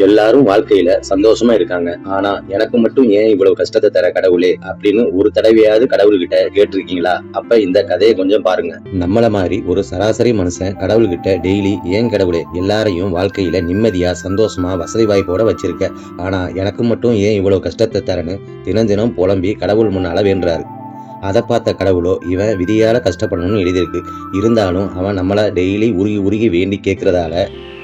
எல்லாரும் வாழ்க்கையில சந்தோஷமா இருக்காங்க. ஆனா எனக்கு மட்டும் ஏன் இவ்வளவு கஷ்டத்தை தர கடவுளே அப்படின்னு ஒரு தடவையாவது கடவுள்கிட்ட கேட்டிருக்கீங்களா? அப்ப இந்த கதையை கொஞ்சம் பாருங்க. நம்மள மாதிரி ஒரு சராசரி மனுஷன் கடவுள்கிட்ட டெய்லி ஏன் கடவுளே எல்லாரையும் வாழ்க்கையில நிம்மதியா சந்தோஷமா வசதி வாய்ப்போட வச்சிருக்க, ஆனா எனக்கு மட்டும் ஏன் இவ்வளவு கஷ்டத்தை தரன்னு தினம் தினம் புலம்பி கடவுள் முன்னால வேண்டுறாரு. அதை பார்த்த கடவுளோ இவன் விதியால கஷ்டப்படணும்னு எழுதியிருக்கு, இருந்தாலும் அவன் நம்மள டெய்லி உருகி உருகி வேண்டி கேட்கறதால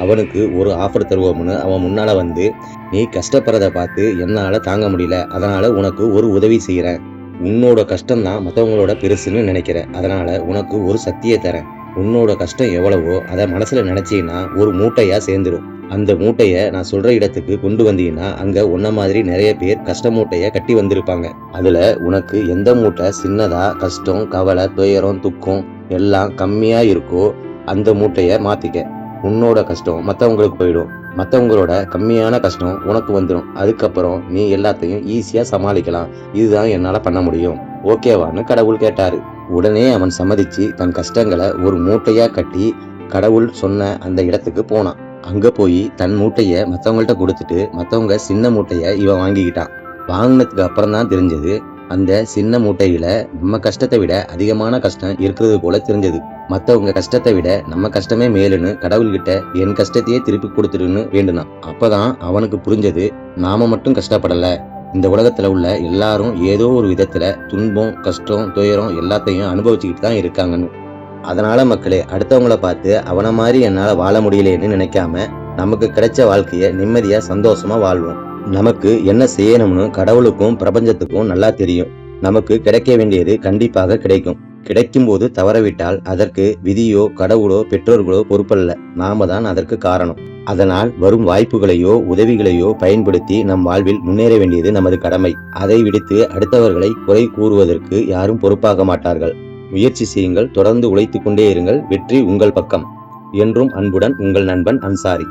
அவனுக்கு ஒரு ஆஃபர் தருவோம்னு அவன் முன்னால வந்து, நீ கஷ்டப்படுறத பார்த்து என்னால தாங்க முடியல, அதனால உனக்கு ஒரு உதவி செய்யறேன். உன்னோட கஷ்டம் தான் மற்றவங்களோட பெருசுன்னு நினைக்கிறேன், அதனால உனக்கு ஒரு சக்தியை தரேன். உன்னோட கஷ்டம் எவ்வளவோ அதை மனசுல நினைச்சீங்கன்னா ஒரு மூட்டையா சேர்ந்துடும். அந்த மூட்டைய நான் சொல்ற இடத்துக்கு கொண்டு வந்தீங்கன்னா அங்க உன்ன மாதிரி நிறைய பேர் கஷ்ட மூட்டைய கட்டி வந்திருப்பாங்க. அதுல உனக்கு எந்த மூட்டை சின்னதா கஷ்டம் கவலை துயரம் துக்கம் எல்லாம் கம்மியா இருக்கோ அந்த மூட்டைய மாத்திக்க. உன்னோட கஷ்டம் மற்றவங்களுக்கு போயிடும், மற்றவங்களோட கம்மியான கஷ்டம் உனக்கு வந்துடும். அதுக்கப்புறம் நீ எல்லாத்தையும் ஈஸியா சமாளிக்கலாம். இதுதான் என்னால பண்ண முடியும், ஓகேவான்னு கடவுள் கேட்டாரு. உடனே அவன் சம்மதிச்சு தன் கஷ்டங்களை ஒரு மூட்டையா கட்டி கடவுள் சொன்ன அந்த இடத்துக்கு போனான். அங்க போய் தன் மூட்டைய மத்தவங்கள்ட்ட கொடுத்துட்டு மத்தவங்க சின்ன மூட்டைய இவன் வாங்கிக்கிட்டான். வாங்கினதுக்கு அப்புறம் தான் தெரிஞ்சது, அந்த சின்ன மூட்டையில நம்ம கஷ்டத்தை விட அதிகமான கஷ்டம் இருக்கிறது போல தெரிஞ்சது. மத்தவங்க கஷ்டத்தை விட நம்ம கஷ்டமே மேலுன்னு கடவுள்கிட்ட என் கஷ்டத்தையே திருப்பி கொடுத்துருன்னு வேண்டுனான். அப்பதான் அவனுக்கு புரிஞ்சது, நாம மட்டும் கஷ்டப்படல, இந்த உலகத்துல உள்ள எல்லாரும் ஏதோ ஒரு விதத்துல துன்பம் கஷ்டம் துயரம் எல்லாத்தையும் அனுபவிச்சுக்கிட்டு தான் இருக்காங்கன்னு. அதனால மக்களே, அடுத்தவங்கள பார்த்து அவனை மாதிரி என்னால வாழ முடியலேன்னு நினைக்காம நமக்கு கிடைச்ச வாழ்க்கைய நிம்மதியா சந்தோஷமா வாழ்வோம். நமக்கு என்ன செய்யணும்னு கடவுளுக்கும் பிரபஞ்சத்துக்கும் நல்லா தெரியும். நமக்கு கிடைக்க வேண்டியது கண்டிப்பாக கிடைக்கும். கிடைக்கும் போது தவறவிட்டால் அதற்கு விதியோ கடவுளோ பெற்றோர்களோ பொறுப்பல்ல, நாம தான் அதற்கு காரணம். அதனால் வரும் வாய்ப்புகளையோ உதவிகளையோ பயன்படுத்தி நம் வாழ்வில் முன்னேற வேண்டியது நமது கடமை. அதை விடுத்து அடுத்தவர்களை குறை கூறுவதற்கு யாரும் பொறுப்பாக மாட்டார்கள். முயற்சி செய்யுங்கள், தொடர்ந்து உழைத்துக் கொண்டே இருங்கள், வெற்றி உங்கள் பக்கம். என்றும் அன்புடன் உங்கள் நண்பன் அன்சாரி.